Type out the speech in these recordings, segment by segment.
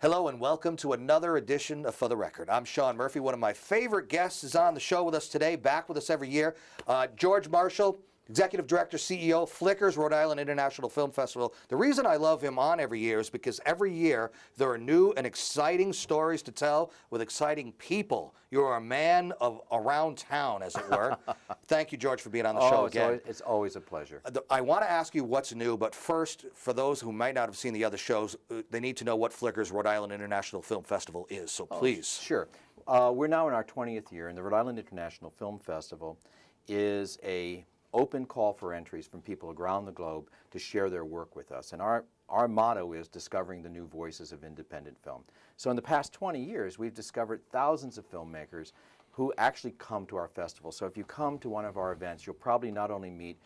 Hello and welcome to another edition of For the Record. I'm Sean Murphy. One of my favorite guests is on the show with us today, back with us every year. George Marshall, Executive Director, CEO, Flickers, Rhode Island International Film Festival. The reason I love him on every year is because every year there are new and exciting stories to tell with exciting people. You're a man of around town, as it were. Thank you, George, for being on the show again. It's always a pleasure. I want to ask you what's new, but first, for those who might not have seen the other shows, they need to know what Flickers Rhode Island International Film Festival is, so please. Sure. We're now in our 20th year, and the Rhode Island International Film Festival is a open call for entries from people around the globe to share their work with us. And our motto is discovering the new voices of independent film. So in the past 20 years, we've discovered thousands of filmmakers who actually come to our festival. So if you come to one of our events, you'll probably not only meet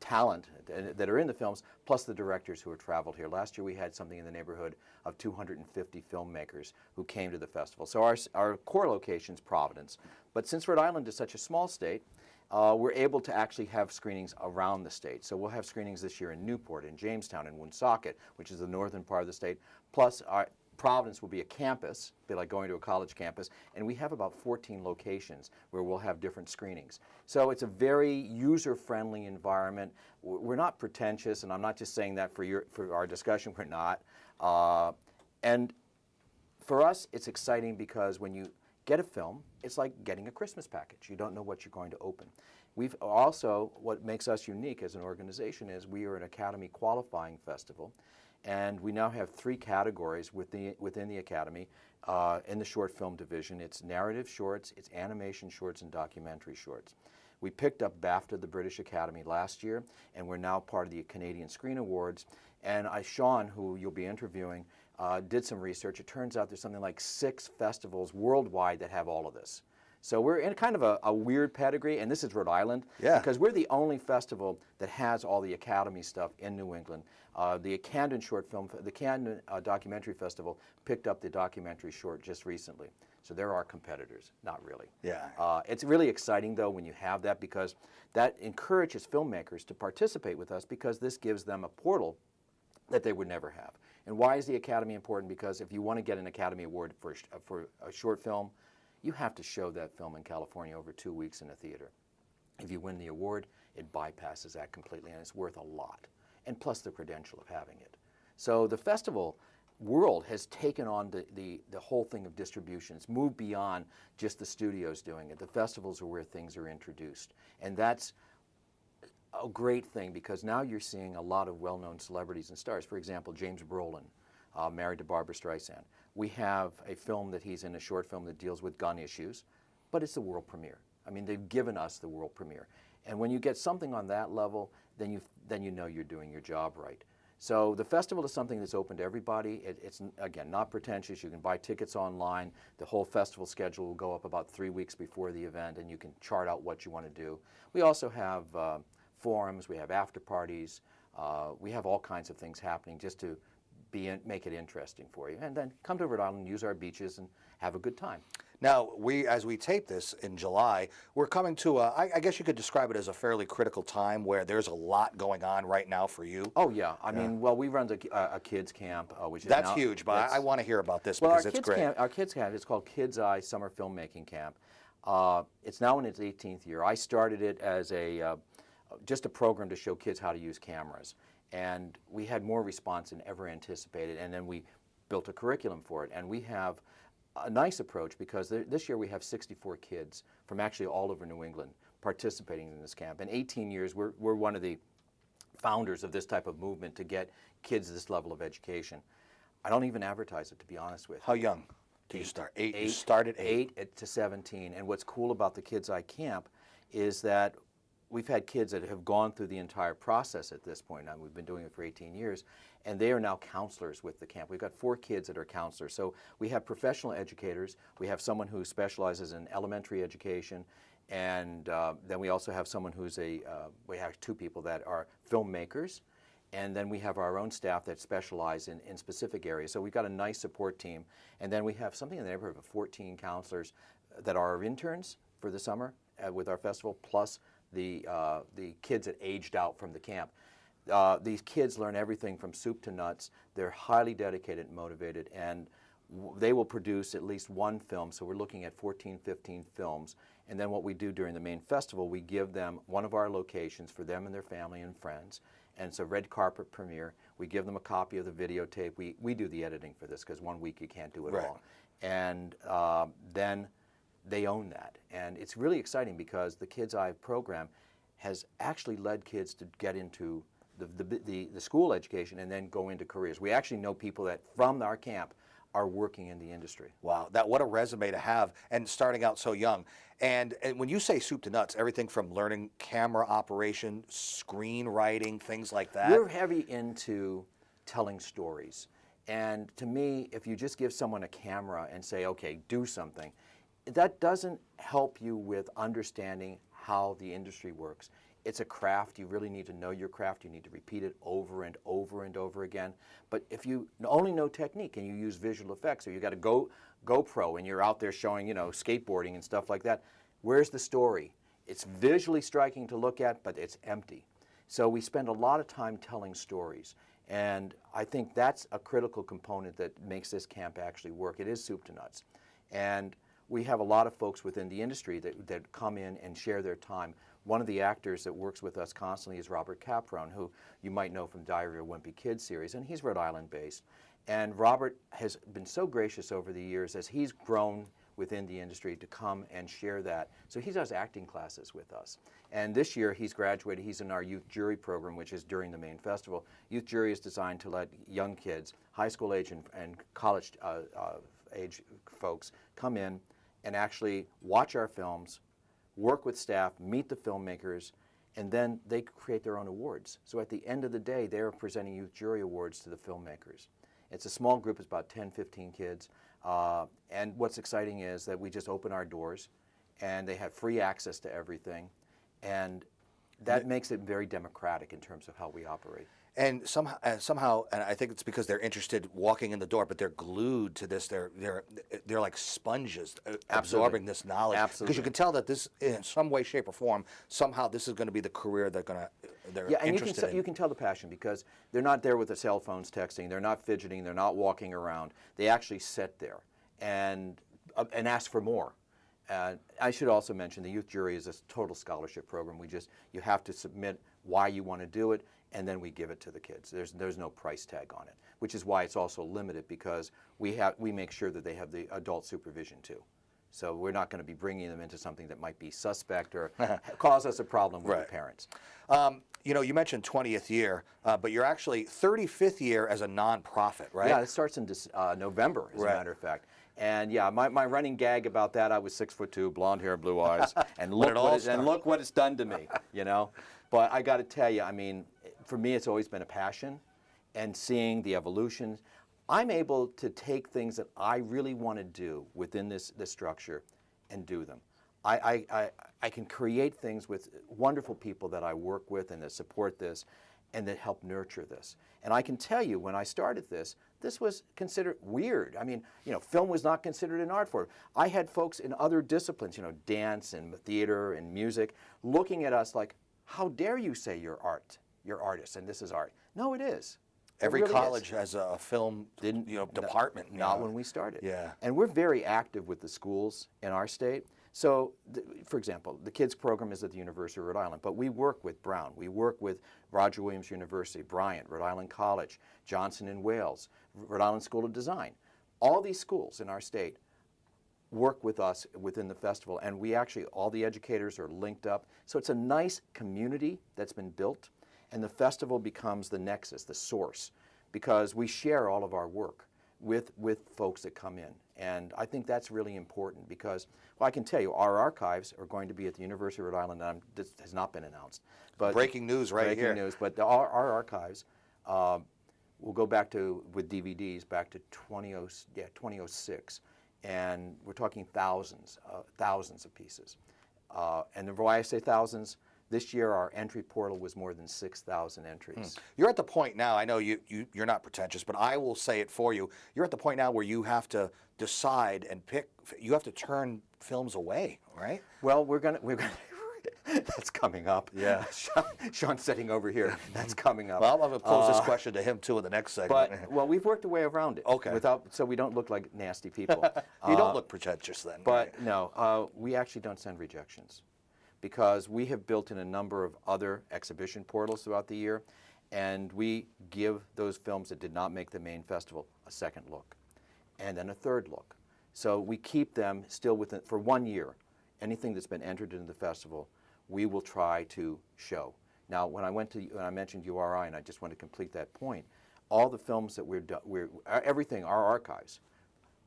talent that are in the films, plus the directors who have traveled here. Last year we had something in the neighborhood of 250 filmmakers who came to the festival. So our core location is Providence. But since Rhode Island is such a small state, we're able to actually have screenings around the state. So we'll have screenings this year in Newport, in Jamestown, in Woonsocket, which is the northern part of the state. Plus, Providence will be a campus, be like going to a college campus, and we have about 14 locations where we'll have different screenings. So it's a very user-friendly environment. We're not pretentious, and I'm not just saying that for our discussion. We're not. And for us, it's exciting because when you get a film, it's like getting a Christmas package. You don't know what you're going to open. We've also, what makes us unique as an organization is we are an Academy qualifying festival, and we now have 3 categories within the Academy in the short film division. It's narrative shorts, it's animation shorts, and documentary shorts. We picked up BAFTA, the British Academy, last year, and we're now part of the Canadian Screen Awards. And Sean, who you'll be interviewing, did some research. It turns out there's something like 6 festivals worldwide that have all of this. So we're in kind of a weird pedigree, and this is Rhode Island, because we're the only festival that has all the Academy stuff in New England. The Camden Documentary Festival picked up the documentary short just recently. So they're our competitors, not really. Yeah. It's really exciting, though, when you have that, because that encourages filmmakers to participate with us, because this gives them a portal that they would never have. And why is the Academy important? Because if you want to get an Academy Award for a short film, you have to show that film in California over 2 weeks in a theater. If you win the award, it bypasses that completely, and it's worth a lot. And plus the credential of having it. So the festival world has taken on the whole thing of distribution. It's moved beyond just the studios doing it. The festivals are where things are introduced. And that's a great thing, because now you're seeing a lot of well-known celebrities and stars. For example, James Brolin, married to Barbra Streisand. We have a film that he's in, a short film that deals with gun issues, but it's the world premiere. I mean, they've given us the world premiere. And when you get something on that level, then you know you're doing your job right. So the festival is something that's open to everybody. It's, again, not pretentious. You can buy tickets online. The whole festival schedule will go up about 3 weeks before the event, and you can chart out what you want to do. We also have forums. We have after parties. We have all kinds of things happening just to make it interesting for you. And then come to Rhode Island, use our beaches, and have a good time. Now, as we tape this in July, we're coming to I guess you could describe it as a fairly critical time where there's a lot going on right now for you. Oh, yeah. I mean, well, we run a kids camp, which is That's huge, but I want to hear about this, well, because it's great. Our kids camp is called Kids Eye Summer Filmmaking Camp. It's now in its 18th year. I started it as just a program to show kids how to use cameras. And we had more response than ever anticipated, and then we built a curriculum for it. And we have a nice approach, because this year we have 64 kids from actually all over New England participating in this camp. In 18 years, we're one of the founders of this type of movement to get kids this level of education. I don't even advertise it, to be honest with you. How young do you start? 8? You start at 8? 8 to 17. And what's cool about the Kids Eye Camp is that we've had kids that have gone through the entire process at this point. Now, we've been doing it for 18 years, and they are now counselors with the camp. We've got 4 kids that are counselors. So we have professional educators. We have someone who specializes in elementary education, and then we also have someone who's we have 2 people that are filmmakers, and then we have our own staff that specialize in specific areas. So we've got a nice support team, and then we have something in the neighborhood of 14 counselors that are our interns for the summer with our festival, plus the kids that aged out from the camp. These kids learn everything from soup to nuts. They're highly dedicated and motivated, and they will produce at least one film, so we're looking at 14, 15 films. And then what we do during the main festival, we give them one of our locations for them and their family and friends. And it's a red carpet premiere. We give them a copy of the videotape. We do the editing for this because 1 week you can't do it all. And then they own that. And it's really exciting because the Kids Eye program has actually led kids to get into the school education and then go into careers. We actually know people that from our camp are working in the industry. Wow, what a resume to have, and starting out so young. And when you say soup to nuts, everything from learning camera operation, screenwriting, things like that. We're heavy into telling stories. And to me, if you just give someone a camera and say, okay, do something, that doesn't help you with understanding how the industry works. It's a craft. You really need to know your craft. You need to repeat it over and over and over again. But if you only know technique and you use visual effects, or you got a GoPro and you're out there showing, skateboarding and stuff like that, where's the story? It's visually striking to look at, but it's empty. So we spend a lot of time telling stories. And I think that's a critical component that makes this camp actually work. It is soup to nuts. And we have a lot of folks within the industry that come in and share their time. One of the actors that works with us constantly is Robert Caprone, who you might know from Diary of a Wimpy Kid series, and he's Rhode Island based. And Robert has been so gracious over the years as he's grown within the industry to come and share that. So he does acting classes with us. And this year he's graduated. He's in our youth jury program, which is during the main festival. Youth jury is designed to let young kids, high school age and college age folks, come in and actually watch our films, work with staff, meet the filmmakers, and then they create their own awards. So at the end of the day, they're presenting youth jury awards to the filmmakers. It's a small group, it's about 10, 15 kids. And what's exciting is that we just open our doors and they have free access to everything. And that makes it very democratic in terms of how we operate. And somehow, and I think it's because they're interested walking in the door, but they're glued to this. They're like sponges absorbing this knowledge. Absolutely. Because you can tell that this, in some way, shape, or form, somehow this is going to be the career they're interested in. You can tell the passion because they're not there with their cell phones texting. They're not fidgeting. They're not walking around. They actually sit there and ask for more. I should also mention the youth jury is a total scholarship program. You have to submit why you want to do it, and then we give it to the kids. There's no price tag on it, which is why it's also limited because we make sure that they have the adult supervision too. So we're not going to be bringing them into something that might be suspect or cause us a problem with the parents. You mentioned 20th year, but you're actually 35th year as a nonprofit, right? Yeah, it starts in November, as a matter of fact. And yeah, my running gag about that, I was 6'2", blonde hair, blue eyes, and look what it's done to me, But I got to tell you, I mean, for me, it's always been a passion, and seeing the evolution, I'm able to take things that I really want to do within this structure and do them. I can create things with wonderful people that I work with and that support this and that help nurture this. And I can tell you, when I started this was considered weird. I mean, film was not considered an art form. I had folks in other disciplines, dance and theater and music, looking at us like, how dare you say you're artists and this is art? No, it is. Every college has a film department. Not when we started. Yeah. And we're very active with the schools in our state. So, for example, the kids program is at the University of Rhode Island, but we work with Brown. We work with Roger Williams University, Bryant, Rhode Island College, Johnson in Wales, Rhode Island School of Design. All these schools in our state work with us within the festival, and all the educators are linked up. So it's a nice community that's been built, and the festival becomes the nexus, the source, because we share all of our work with folks that come in. And I think that's really important because, well, I can tell you, our archives are going to be at the University of Rhode Island, and this has not been announced. But breaking news right here. Breaking news, but our archives will go back to, with DVDs, back to 2006. And we're talking thousands of pieces. And why I say thousands, this year our entry portal was more than 6,000 entries. You're at the point now, I know you're not pretentious, but I will say it for you. You're at the point now where you have to decide and pick, you have to turn films away, right? Well, That's coming up. Yeah. Sean's sitting over here. That's coming up. Well, I'm going to pose this question to him too in the next segment. But, well, we've worked a way around it. Okay. So we don't look like nasty people. You don't look pretentious then. But right? no, we actually don't send rejections because we have built in a number of other exhibition portals throughout the year, and we give those films that did not make the main festival a second look and then a third look. So we keep them still within, for 1 year, anything that's been entered into the festival, we will try to show. Now, when I mentioned URI, and I just want to complete that point, all the films that everything, our archives,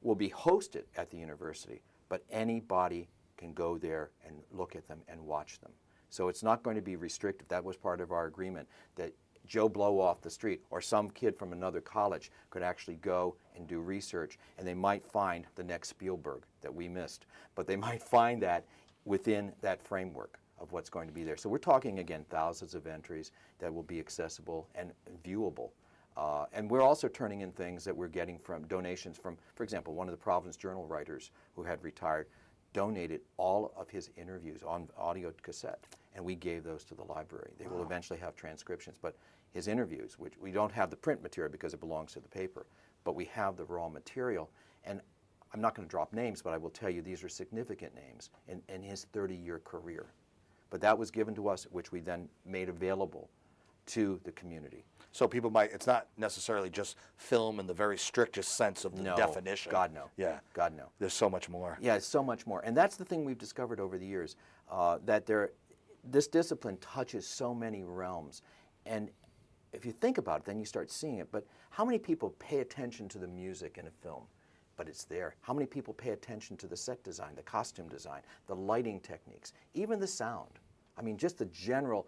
will be hosted at the university, but anybody can go there and look at them and watch them. So it's not going to be restrictive. That was part of our agreement, that Joe Blow off the street or some kid from another college could actually go and do research, and they might find the next Spielberg that we missed, but they might find that within that framework of what's going to be there. So we're talking, again, thousands of entries that will be accessible and viewable. And we're also turning in things that we're getting from donations from, for example, one of the Providence Journal writers who had retired donated all of his interviews on audio cassette, and we gave those to the library. They will eventually have transcriptions, but his interviews, which we don't have the print material because it belongs to the paper, but we have the raw material. And I'm not going to drop names, but I will tell you these are significant names in his 30-year career. But that was given to us, which we then made available to the community. So people might, it's not necessarily just film in the very strictest sense of the definition. God, no. Yeah. God, no. There's so much more. Yeah, it's so much more. And that's the thing we've discovered over the years, that this discipline touches so many realms. And if you think about it, then you start seeing it. But how many people pay attention to the music in a film? But it's there. How many people pay attention to the set design, the costume design, the lighting techniques, even the sound? I mean, just the general,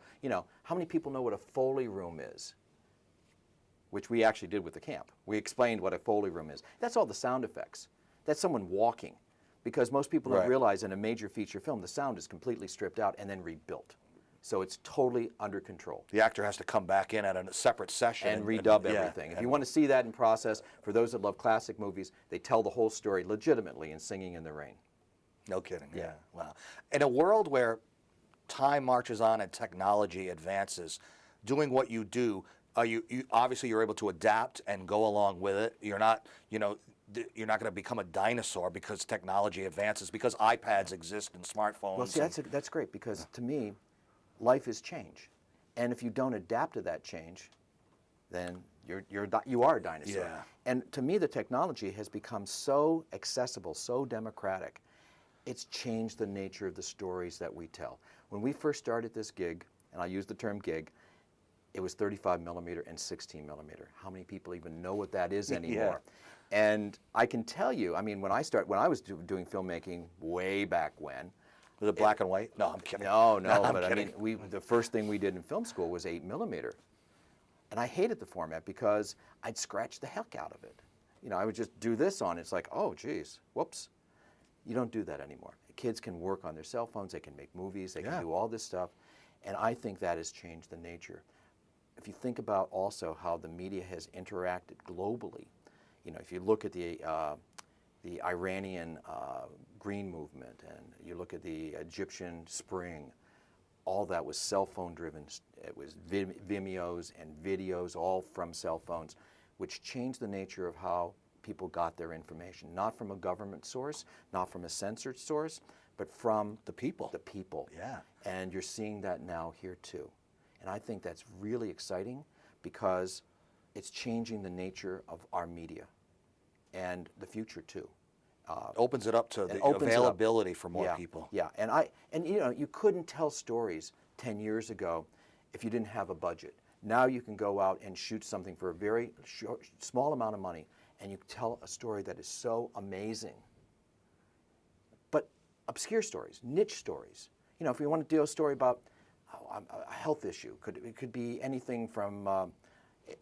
how many people know what a Foley room is? Which we actually did with the camp. We explained what a Foley room is. That's all the sound effects. That's someone walking. Because most people don't realize in a major feature film, the sound is completely stripped out and then rebuilt. So it's totally under control. The actor has to come back in at a separate session. And redub everything. If you want to see that in process, for those that love classic movies, they tell the whole story legitimately in Singing in the Rain. No kidding. Yeah. Wow. In a world where time marches on and technology advances, doing what you do, you obviously you're able to adapt and go along with it. You're not, you're not going to become a dinosaur because technology advances, because iPads exist and smartphones. Well, see, that's great, because to me, life is change, and if you don't adapt to that change, then you are a dinosaur. Yeah. And to me, the technology has become so accessible, so democratic. It's changed the nature of the stories that we tell. When we first started this gig, and I use the term gig, it was 35 millimeter and 16 millimeter. How many people even know what that is anymore? And I can tell you, I mean, when I was doing filmmaking way back when. Was it black and white? No, I'm kidding. No, I'm but kidding. I mean, the first thing we did in film school was 8 millimeter. And I hated the format because I'd scratch the heck out of it. I would just do this on it. It's like, oh, geez, whoops. You don't do that anymore. Kids can work on their cell phones, they can make movies, they can do all this stuff. And I think that has changed the nature. If you think about also how the media has interacted globally, if you look at the Iranian Green Movement, and you look at the Egyptian Spring, all that was cell phone driven. It was Vimeos and videos, all from cell phones, which changed the nature of how people got their information, not from a government source, not from a censored source, but from the people. The people. Yeah. And you're seeing that now here too. And I think that's really exciting because it's changing the nature of our media and the future too. Opens it up to the availability for more people. Yeah, and you couldn't tell stories 10 years ago if you didn't have a budget. Now you can go out and shoot something for a very small amount of money, and you tell a story that is so amazing. But obscure stories, niche stories. If you want to do a story about a health issue, it could be anything from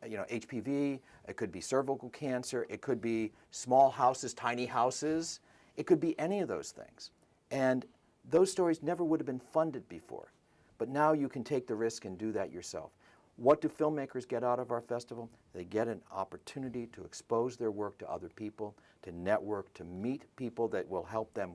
HPV, it could be cervical cancer, it could be small houses, tiny houses, it could be any of those things. And those stories never would have been funded before. But now you can take the risk and do that yourself. What do filmmakers get out of our festival? They get an opportunity to expose their work to other people, to network, to meet people that will help them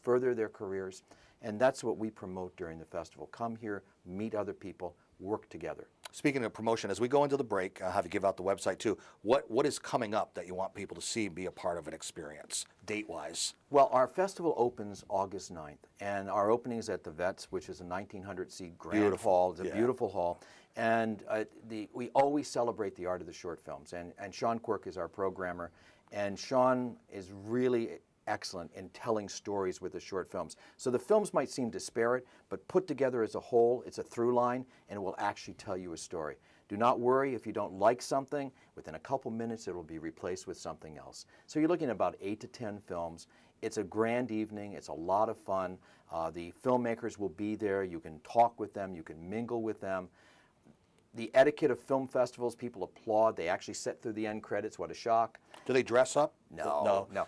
further their careers. And that's what we promote during the festival. Come here, meet other people, work together. Speaking of promotion, as we go into the break, I'll have you give out the website too. What is coming up that you want people to see and be a part of an experience, date-wise? Well, our festival opens August 9th, and our opening is at the Vets, which is a 1,900-seat grand hall. It's a beautiful hall. And we always celebrate the art of the short films. And Sean Quirk is our programmer. And Sean is really excellent in telling stories with the short films. So the films might seem disparate, but put together as a whole, it's a through line, and it will actually tell you a story. Do not worry if you don't like something. Within a couple minutes, it will be replaced with something else. So you're looking at about 8 to 10 films. It's a grand evening. It's a lot of fun. The filmmakers will be there. You can talk with them. You can mingle with them. The etiquette of film festivals, people applaud. They actually sit through the end credits. What a shock. Do they dress up? No. Yeah,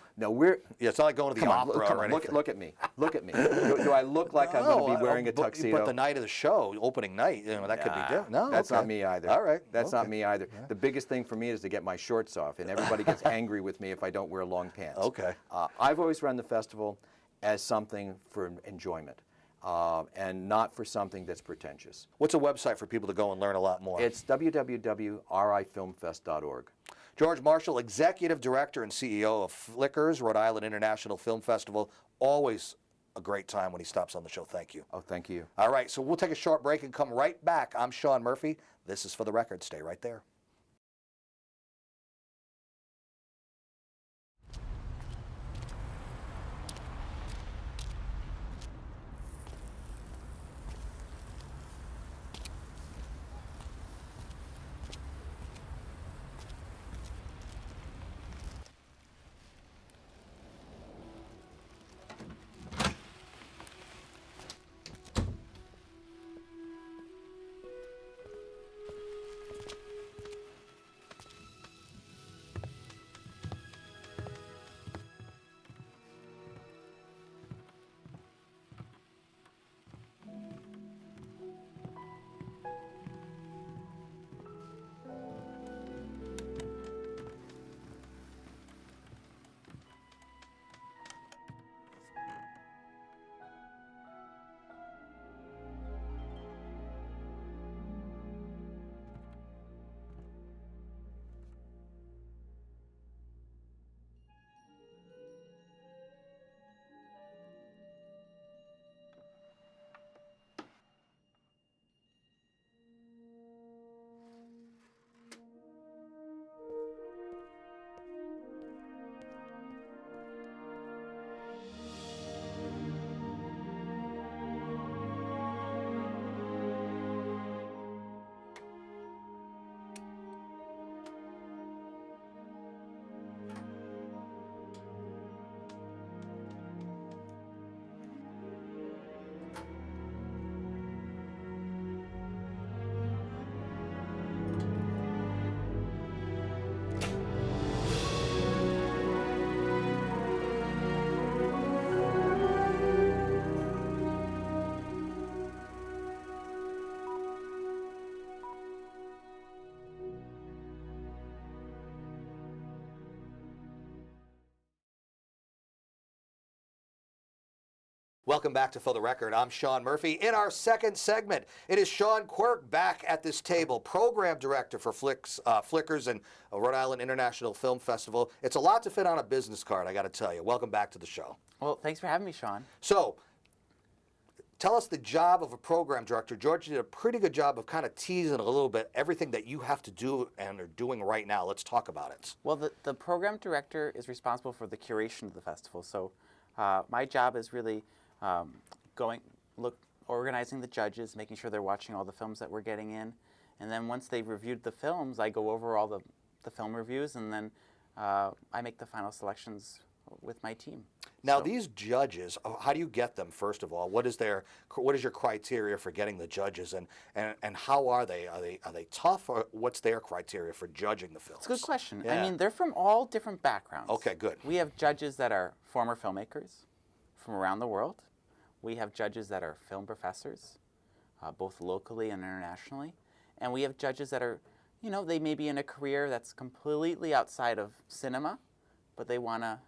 it's not like going to the opera or anything. Look at me. Look at me. Do I look like I'm going to be wearing a tuxedo? But the night of the show, opening night, that could be different. No, that's not me either. All right. That's not me either. Yeah. The biggest thing for me is to get my shorts off, and everybody gets angry with me if I don't wear long pants. Okay. I've always run the festival as something for enjoyment. And not for something that's pretentious. What's a website for people to go and learn a lot more? It's www.rifilmfest.org. George Marshall, Executive Director and CEO of Flickers, Rhode Island International Film Festival. Always a great time when he stops on the show. Thank you. Oh, thank you. All right, so we'll take a short break and come right back. I'm Sean Murphy. This is For the Record. Stay right there. Welcome back to For the Record. I'm Sean Murphy. In our second segment, it is Sean Quirk back at this table, Program Director for Flickers and Rhode Island International Film Festival. It's a lot to fit on a business card, I got to tell you. Welcome back to the show. Well, thanks for having me, Sean. So, tell us the job of a Program Director. George did a pretty good job of kind of teasing a little bit everything that you have to do and are doing right now. Let's talk about it. Well, the Program Director is responsible for the curation of the festival. So my job is really organizing the judges, making sure they're watching all the films that we're getting in. And then once they've reviewed the films, I go over all the film reviews, and then I make the final selections with my team. Now, these judges, how do you get them, first of all? What is your criteria for getting the judges, and how are they? Are they tough, or what's their criteria for judging the films? It's a good question. Yeah. I mean, they're from all different backgrounds. Okay, good. We have judges that are former filmmakers from around the world. We have judges that are film professors, both locally and internationally. And we have judges that are, they may be in a career that's completely outside of cinema, but they want to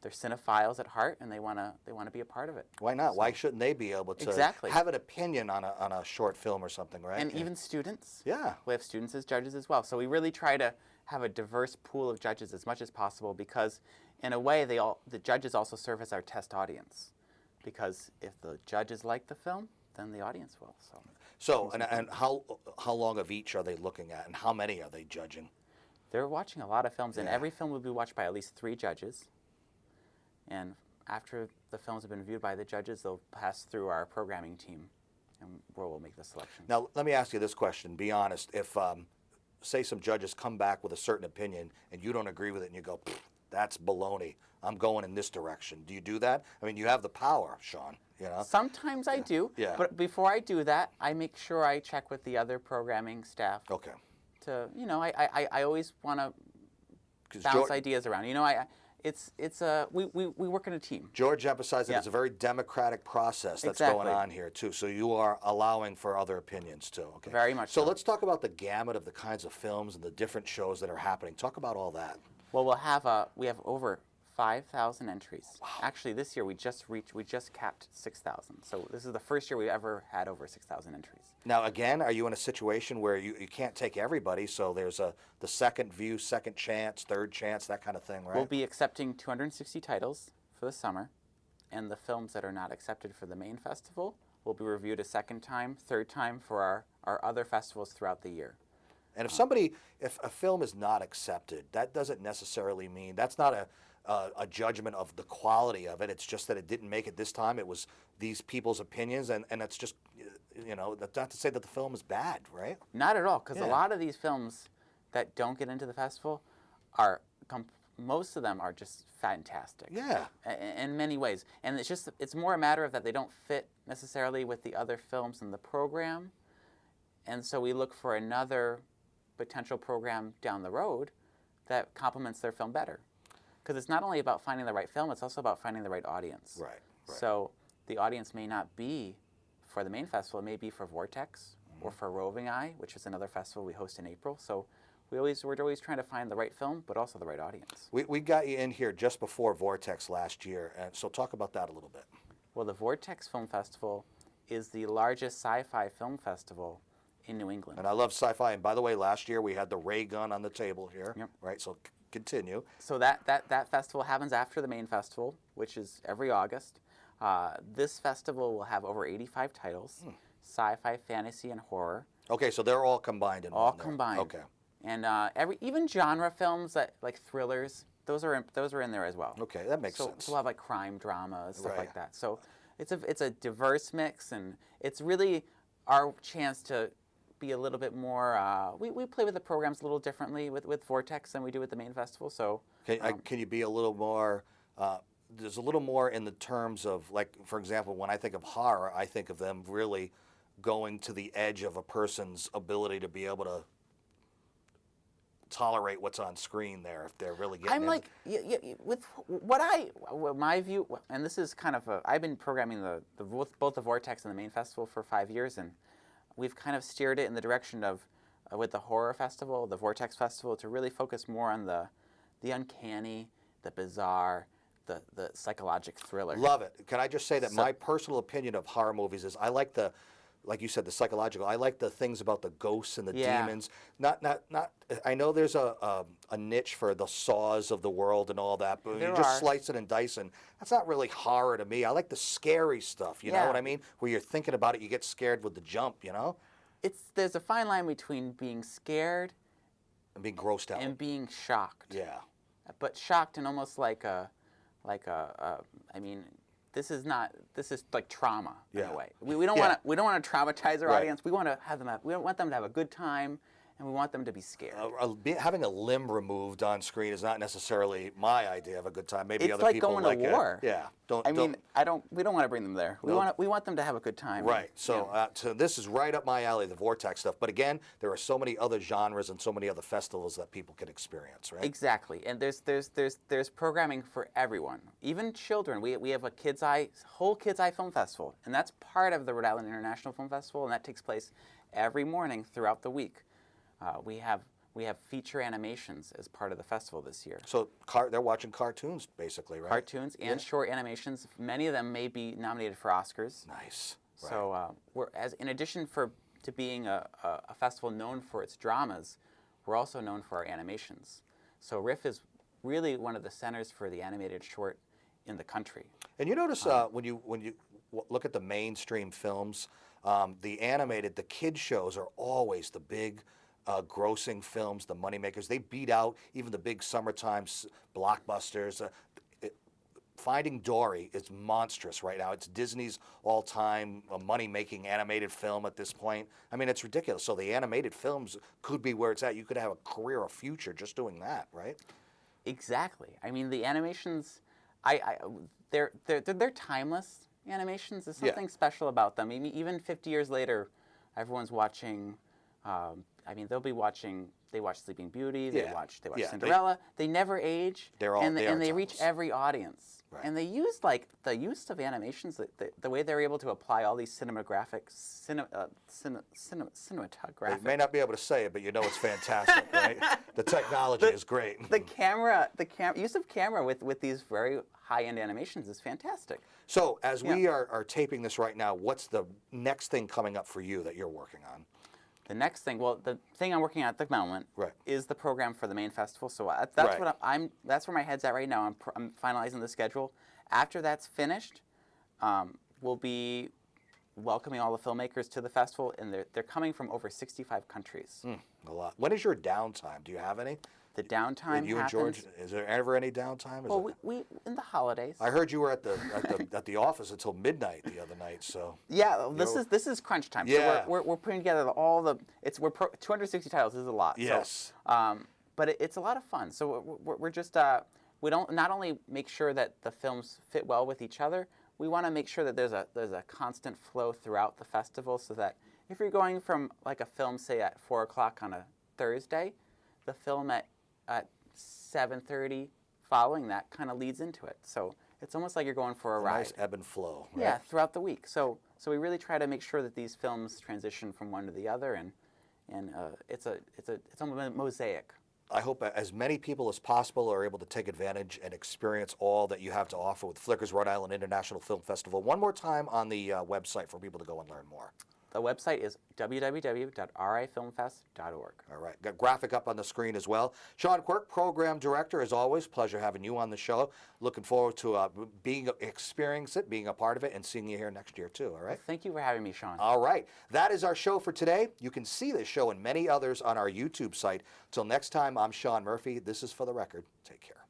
they're cinephiles at heart, and they want to be a part of it. Why not? Why shouldn't they be able to Exactly. have an opinion on a short film or something, right? And even students. Yeah. We have students as judges as well. So we really try to have a diverse pool of judges as much as possible, because in a way the judges also serve as our test audience. Because if the judges like the film, then the audience will. So, and how long of each are they looking at, and how many are they judging? They're watching a lot of films, and Yeah. every film will be watched by at least 3 judges. And after the films have been reviewed by the judges, they'll pass through our programming team, and where we'll make the selections. Now, let me ask you this question. Be honest. If, say, some judges come back with a certain opinion, and you don't agree with it, and you go, that's baloney, I'm going in this direction. Do you do that? I mean, you have the power, Sean. You know? Sometimes I do, Yeah. but before I do that, I make sure I check with the other programming staff. Okay. To, I always want to 'Cause bounce ideas around. We work in a team. George emphasized that Yeah. it's a very democratic process that's Exactly. going on here, too. So you are allowing for other opinions, too. Okay. Very much So so. let's talk about the gamut of the kinds of films and the different shows that are happening. Talk about all that. Well, we have over 5,000 entries. Wow. Actually, this year we just capped 6,000. So this is the first year we ever had over 6,000 entries. Now, again, are you in a situation where you can't take everybody, so there's the second view, second chance, third chance, that kind of thing, right? We'll be accepting 260 titles for the summer, and the films that are not accepted for the main festival will be reviewed a second time, third time for our other festivals throughout the year. And if a film is not accepted, that doesn't necessarily mean, that's not a judgment of the quality of it. It's just that it didn't make it this time. It was these people's opinions, and it's just, that's not to say that the film is bad, right? Not at all, because Yeah. a lot of these films that don't get into the festival most of them are just fantastic. Yeah. In many ways. And it's more a matter of that they don't fit necessarily with the other films in the program. And so we look for another potential program down the road that complements their film better. Because it's not only about finding the right film, it's also about finding the right audience. Right. So the audience may not be for the main festival, it may be for Vortex or for Roving Eye, which is another festival we host in April. So we're always trying to find the right film, but also the right audience. We got you in here just before Vortex last year, and so talk about that a little bit. Well, the Vortex Film Festival is the largest sci-fi film festival in New England. And I love sci-fi. And by the way, last year we had the ray gun on the table here, Yep. right? So continue. So that festival happens after the main festival, which is every August. This festival will have over 85 titles, sci-fi, fantasy, and horror. Okay, so they're all combined in All one there. combined. Okay. And even genre films like thrillers, those are in there as well. Okay, that makes So sense. we'll have like crime dramas, stuff Right. like that. So it's a diverse mix, and it's really our chance to be a little bit more. We play with the programs a little differently with Vortex than we do with the main festival. So Can you be a little more? There's a little more in the terms of, like, for example, when I think of horror, I think of them really going to the edge of a person's ability to be able to tolerate what's on screen there if they're really getting I'm like, with my view, and this is kind of I've been programming both the Vortex and the main festival for 5 years, and we've kind of steered it in the direction of, with the horror festival, the Vortex festival, to really focus more on the uncanny, the bizarre, the psychological thriller. Love it. Can I just say that my personal opinion of horror movies is I like like you said, the psychological. I like the things about the ghosts and the demons. Not. I know there's a niche for the Saws of the world and all that, but when you just slice it and dice it, that's not really horror to me. I like the scary stuff. You know what I mean? Where you're thinking about it, you get scared with the jump. You know? There's a fine line between being scared And being grossed out. and being shocked. Yeah. But shocked and almost I mean, this is like trauma in a way. We don't want to traumatize our audience. We want them to have a good time, and we want them to be scared. Having a limb removed on screen is not necessarily my idea of a good time. Maybe It's other like people going like to war. it. Yeah. We don't want to bring them there. We want them to have a good time. Right. So, so this is right up my alley, the Vortex stuff. But again, there are so many other genres and so many other festivals that people can experience, right? Exactly. And there's programming for everyone, even children. We have a whole Kids Eye Film Festival, and that's part of the Rhode Island International Film Festival, and that takes place every morning throughout the week. We have We have feature animations as part of the festival this year. So they're watching cartoons, basically, right? Cartoons and short animations. Many of them may be nominated for Oscars. Nice. Right. So in addition to being a festival known for its dramas, we're also known for our animations. So RIF is really one of the centers for the animated short in the country. And you notice when you look at the mainstream films, the kid shows are always the big grossing films, the moneymakers. They beat out even the big summertime blockbusters. Finding Dory is monstrous right now. It's Disney's all-time money-making animated film at this point. I mean, it's ridiculous. So the animated films could be where it's at. You could have a career, a future just doing that, right? Exactly. I mean, the animations, they're timeless. Animations, there's something special about them. I mean, even 50 years later, everyone's watching. They'll be watching. They watch Sleeping Beauty. They watch Cinderella. They never age. They reach every audience. Right. And they use the use of animations, the way they're able to apply all these cinematographic. You may not be able to say it, but you know it's fantastic, right? The technology is great. The use of camera with these very high-end animations is fantastic. So as we are taping this right now, what's the next thing coming up for you that you're working on? The next thing, the thing I'm working on at the moment is the program for the main festival. So that's what that's where my head's at right now. I'm finalizing the schedule. After that's finished, we'll be welcoming all the filmmakers to the festival, and they're coming from over 65 countries. A lot. When is your downtime? Do you have any? The downtime you happens. And George, is there ever any downtime? Well, we in the holidays. I heard you were at the office until midnight the other night. So yeah, this is crunch time. Yeah. So we're putting together all the 260 titles is a lot. Yes. So, but it's a lot of fun. So we're just we don't not only make sure that the films fit well with each other. We want to make sure that there's a constant flow throughout the festival, so that if you're going from like a film, say at 4 o'clock on a Thursday, the film at 7:30 following that kind of leads into it. So it's almost like you're going for a ride. Nice ebb and flow. Right? Yeah, throughout the week. So we really try to make sure that these films transition from one to the other, and it's a mosaic. I hope as many people as possible are able to take advantage and experience all that you have to offer with Flickers Rhode Island International Film Festival. One more time on the website for people to go and learn more. The website is www.rifilmfest.org. All right. Got graphic up on the screen as well. Sean Quirk, Program Director, as always. Pleasure having you on the show. Looking forward to being a part of it, and seeing you here next year, too. All right? Well, thank you for having me, Sean. All right. That is our show for today. You can see this show and many others on our YouTube site. Till next time, I'm Sean Murphy. This is For the Record. Take care.